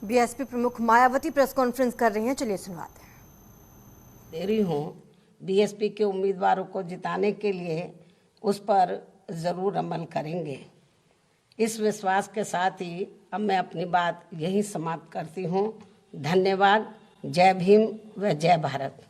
BSP प्रमुख Mayawati press conference कर रही हैं, चलिए सुनवाते हैं। दे रही हूँ बीएसपी के उम्मीदवारों को जिताने के लिए उस पर ज़रूर अमल करेंगे। इस विश्वास के साथ ही अब मैं अपनी बात यही समाप्त करती हूँ। धन्यवाद। जय भीम व जय भारत।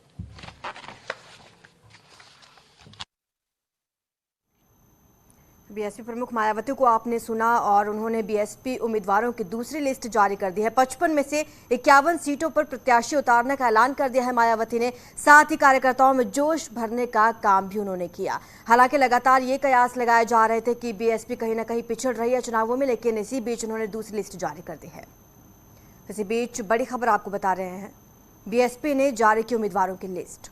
बीएसपी प्रमुख मायावती को आपने सुना और उन्होंने बीएसपी उम्मीदवारों की दूसरी लिस्ट जारी कर दी है। 55 में से 51 सीटों पर प्रत्याशी उतारने का ऐलान कर दिया है मायावती ने। साथ ही कार्यकर्ताओं में जोश भरने का काम भी उन्होंने किया। हालांकि लगातार ये कयास लगाए जा रहे थे कि बीएसपी कहीं ना कहीं पिछड़ रही है चुनावों में, लेकिन इसी बीच उन्होंने दूसरी लिस्ट जारी कर दी है। इसी बीच बड़ी खबर आपको बता रहे हैं, बीएसपी ने जारी की उम्मीदवारों की लिस्ट।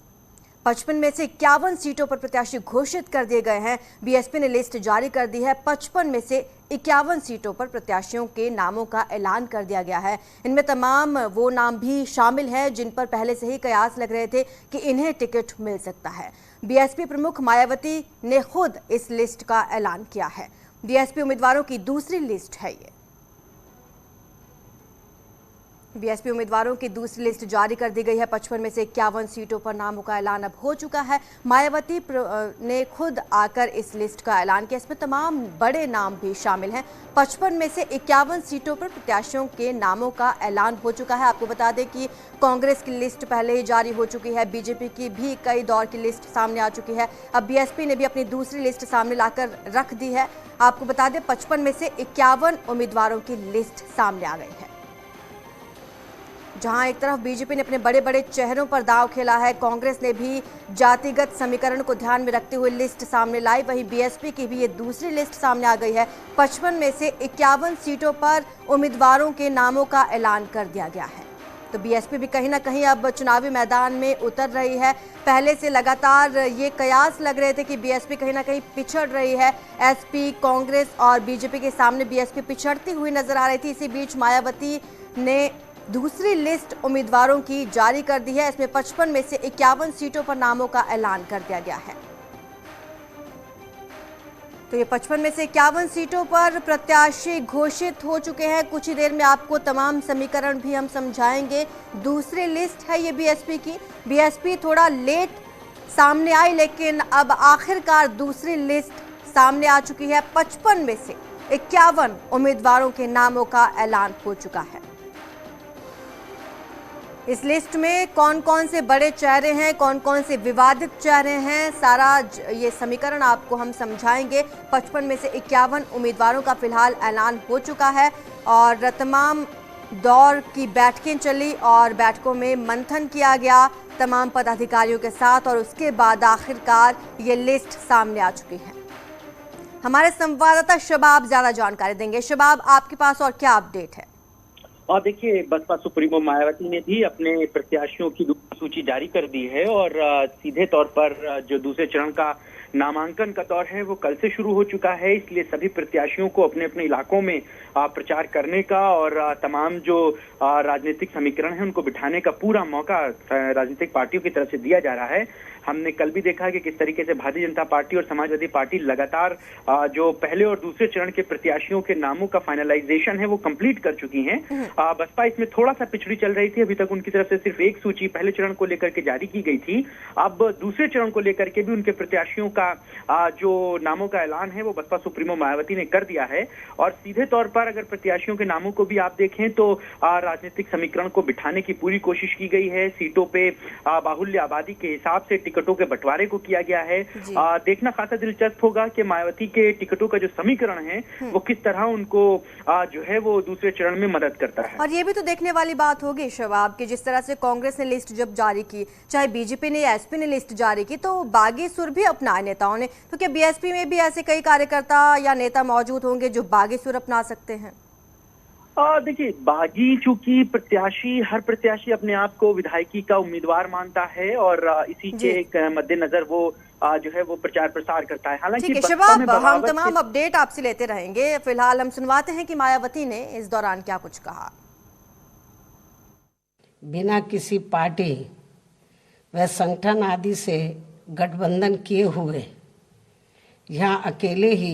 55 में से 51 सीटों पर प्रत्याशी घोषित कर दिए गए हैं। बीएसपी ने लिस्ट जारी कर दी है। 55 में से 51 सीटों पर प्रत्याशियों के नामों का ऐलान कर दिया गया है। इनमें तमाम वो नाम भी शामिल हैं जिन पर पहले से ही कयास लग रहे थे कि इन्हें टिकट मिल सकता है। बीएसपी प्रमुख मायावती ने खुद इस लिस्ट का ऐलान किया है। बीएसपी उम्मीदवारों की दूसरी लिस्ट है ये। बीएसपी उम्मीदवारों की दूसरी लिस्ट जारी कर दी गई है। 55 में से 51 सीटों पर नामों का ऐलान अब हो चुका है। मायावती ने खुद आकर इस लिस्ट का ऐलान किया। इसमें तमाम बड़े नाम भी शामिल हैं। 55 में से 51 सीटों पर प्रत्याशियों के नामों का ऐलान हो चुका है। आपको बता दें कि कांग्रेस की लिस्ट पहले ही जारी हो चुकी है। बीजेपी की भी कई दौर की लिस्ट सामने आ चुकी है। अब बीएसपी ने भी अपनी दूसरी लिस्ट सामने लाकर रख दी है। आपको बता दें 55 में से 51 उम्मीदवारों की लिस्ट सामने आ गई है। जहां एक तरफ बीजेपी ने अपने बड़े बड़े चेहरों पर दांव खेला है, कांग्रेस ने भी जातिगत समीकरण को ध्यान में रखते हुए लिस्ट सामने लाई, वहीं बीएसपी की भी ये दूसरी लिस्ट सामने आ गई है। 55 में से 51 सीटों पर उम्मीदवारों के नामों का ऐलान कर दिया गया है। तो बीएसपी भी कहीं ना कहीं अब चुनावी मैदान में उतर रही है। पहले से लगातार ये कयास लग रहे थे कि बीएसपी कहीं ना कहीं पिछड़ रही है। एसपी, कांग्रेस और बीजेपी के सामने बीएसपी पिछड़ती हुई नजर आ रही थी। इसी बीच मायावती ने दूसरी लिस्ट उम्मीदवारों की जारी कर दी है। इसमें 55 में से 51 सीटों पर नामों का ऐलान कर दिया गया है। तो ये 55 में से 51 सीटों पर प्रत्याशी घोषित हो चुके हैं। कुछ ही देर में आपको तमाम समीकरण भी हम समझाएंगे। दूसरी लिस्ट है ये बीएसपी की। बीएसपी थोड़ा लेट सामने आई, लेकिन अब आखिरकार दूसरी लिस्ट सामने आ चुकी है। 55 में से 51 उम्मीदवारों के नामों का ऐलान हो चुका है। इस लिस्ट में कौन कौन से बड़े चेहरे हैं, कौन कौन से विवादित चेहरे हैं, सारा ये समीकरण आपको हम समझाएंगे। 55 में से 51 उम्मीदवारों का फिलहाल ऐलान हो चुका है और तमाम दौर की बैठकें चली और बैठकों में मंथन किया गया तमाम पदाधिकारियों के साथ और उसके बाद आखिरकार ये लिस्ट सामने आ चुकी है। हमारे संवाददाता शबाब ज्यादा जानकारी देंगे। शबाब, आपके पास और क्या अपडेट है? और देखिए, बसपा सुप्रीमो मायावती ने भी अपने प्रत्याशियों की सूची जारी कर दी है और सीधे तौर पर जो दूसरे चरण का नामांकन का दौर है वो कल से शुरू हो चुका है। इसलिए सभी प्रत्याशियों को अपने अपने इलाकों में प्रचार करने का और तमाम जो राजनीतिक समीकरण है उनको बिठाने का पूरा मौका राजनीतिक पार्टियों की तरफ से दिया जा रहा है। हमने कल भी देखा कि किस तरीके से भारतीय जनता पार्टी और समाजवादी पार्टी लगातार जो पहले और दूसरे चरण के प्रत्याशियों के नामों का फाइनलाइजेशन है वो कंप्लीट कर चुकी हैं। बसपा इसमें थोड़ा सा पिछड़ी चल रही थी। अभी तक उनकी तरफ से सिर्फ एक सूची पहले चरण को लेकर के जारी की गई थी। अब दूसरे चरण को लेकर के भी उनके प्रत्याशियों का जो नामों का ऐलान है वो बसपा सुप्रीमो मायावती ने कर दिया है। और सीधे तौर पर अगर प्रत्याशियों के नामों को भी आप देखें तो राजनीतिक समीकरण को बिठाने की पूरी कोशिश की गई है। सीटों पे बाहुल्य आबादी के हिसाब से टिकटों के बंटवारे को किया गया है। देखना खासा दिलचस्प होगा कि मायावती के टिकटों का जो समीकरण है वो किस तरह उनको जो है वो दूसरे चरण में मदद करता है। और ये भी तो देखने वाली बात होगी शबाब कि जिस तरह से कांग्रेस ने लिस्ट जब जारी की, चाहे बीजेपी ने या एसपी ने लिस्ट जारी की, तो बागी सुर भी अपनाए नेताओं ने। तो क्या बीएसपी में भी ऐसे कई कार्यकर्ता या नेता मौजूद होंगे जो बागी सुर अपना सकते हैं? देखिए, बागी चूंकि हर प्रत्याशी अपने आप को विधायकी का उम्मीदवार मानता है और इसी के मद्देनजर वो जो है वो प्रचार प्रसार करता है। हालांकि शबाब, हम तमाम अपडेट आपसे लेते रहेंगे। फिलहाल हम सुनवाते हैं कि मायावती ने इस दौरान क्या कुछ कहा। बिना किसी पार्टी व संगठन आदि से गठबंधन किए हुए यहाँ अकेले ही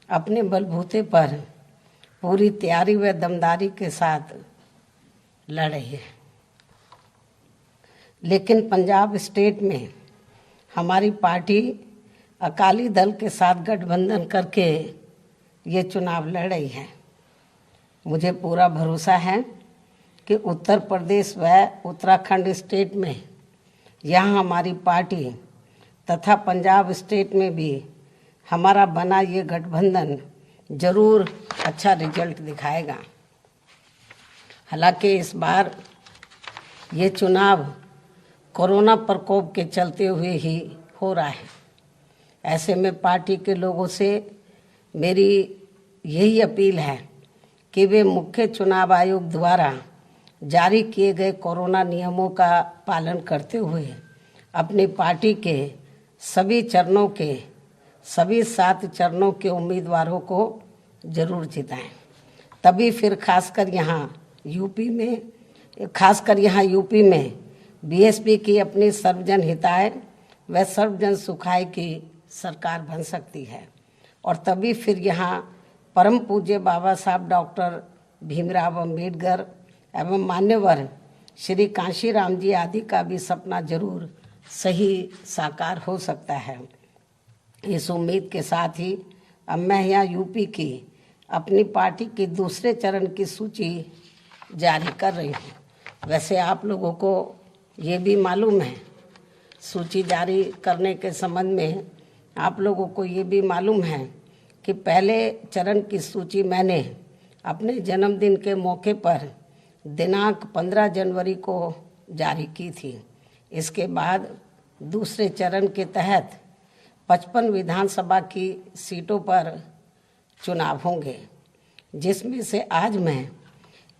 अपने बलबूते पर पूरी तैयारी व दमदारी के साथ लड़ रही है। लेकिन पंजाब स्टेट में हमारी पार्टी अकाली दल के साथ गठबंधन करके ये चुनाव लड़ रही है। मुझे पूरा भरोसा है कि उत्तर प्रदेश व उत्तराखंड स्टेट में यहाँ हमारी पार्टी तथा पंजाब स्टेट में भी हमारा बना ये गठबंधन जरूर अच्छा रिजल्ट दिखाएगा। हालांकि इस बार ये चुनाव कोरोना प्रकोप के चलते हुए ही हो रहा है। ऐसे में पार्टी के लोगों से मेरी यही अपील है कि वे मुख्य चुनाव आयोग द्वारा जारी किए गए कोरोना नियमों का पालन करते हुए अपनी पार्टी के सभी चरणों के सभी 7 चरणों के उम्मीदवारों को जरूर जिताएं। तभी फिर खासकर यहाँ यूपी में बीएसपी की अपनी सर्वजन हिताय व सर्वजन सुखाय की सरकार बन सकती है। और तभी फिर यहाँ परम पूज्य बाबा साहब डॉक्टर भीमराव अंबेडकर एवं मान्यवर श्री कांशीराम जी आदि का भी सपना जरूर सही साकार हो सकता है। इस उम्मीद के साथ ही अब मैं यहाँ यूपी की अपनी पार्टी की दूसरे चरण की सूची जारी कर रही हूँ। वैसे आप लोगों को ये भी मालूम है, सूची जारी करने के संबंध में आप लोगों को ये भी मालूम है कि पहले चरण की सूची मैंने अपने जन्मदिन के मौके पर दिनांक 15 जनवरी को जारी की थी। इसके बाद दूसरे चरण के तहत 55 विधानसभा की सीटों पर चुनाव होंगे, जिसमें से आज मैं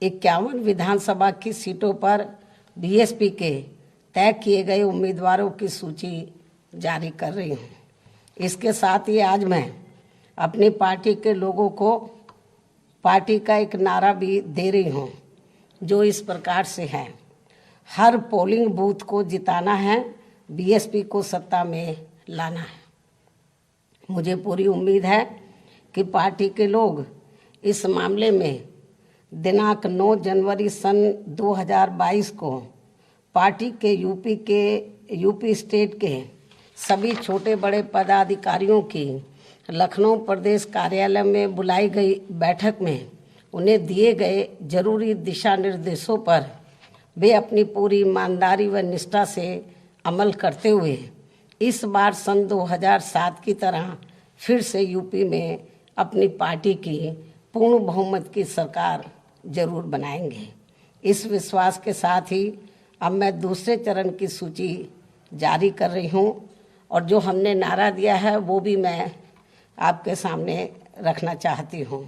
51 विधानसभा की सीटों पर बीएसपी के तय किए गए उम्मीदवारों की सूची जारी कर रही हूँ। इसके साथ ही आज मैं अपनी पार्टी के लोगों को पार्टी का एक नारा भी दे रही हूँ, जो इस प्रकार से है: हर पोलिंग बूथ को जिताना है, बीएसपी को सत्ता में लाना है। मुझे पूरी उम्मीद है कि पार्टी के लोग इस मामले में दिनांक 9 जनवरी सन 2022 को पार्टी के यूपी स्टेट के सभी छोटे बड़े पदाधिकारियों की लखनऊ प्रदेश कार्यालय में बुलाई गई बैठक में उन्हें दिए गए जरूरी दिशा निर्देशों पर वे अपनी पूरी ईमानदारी व निष्ठा से अमल करते हुए इस बार सन 2007 की तरह फिर से यूपी में अपनी पार्टी की पूर्ण बहुमत की सरकार जरूर बनाएंगे। इस विश्वास के साथ ही अब मैं दूसरे चरण की सूची जारी कर रही हूँ और जो हमने नारा दिया है वो भी मैं आपके सामने रखना चाहती हूँ।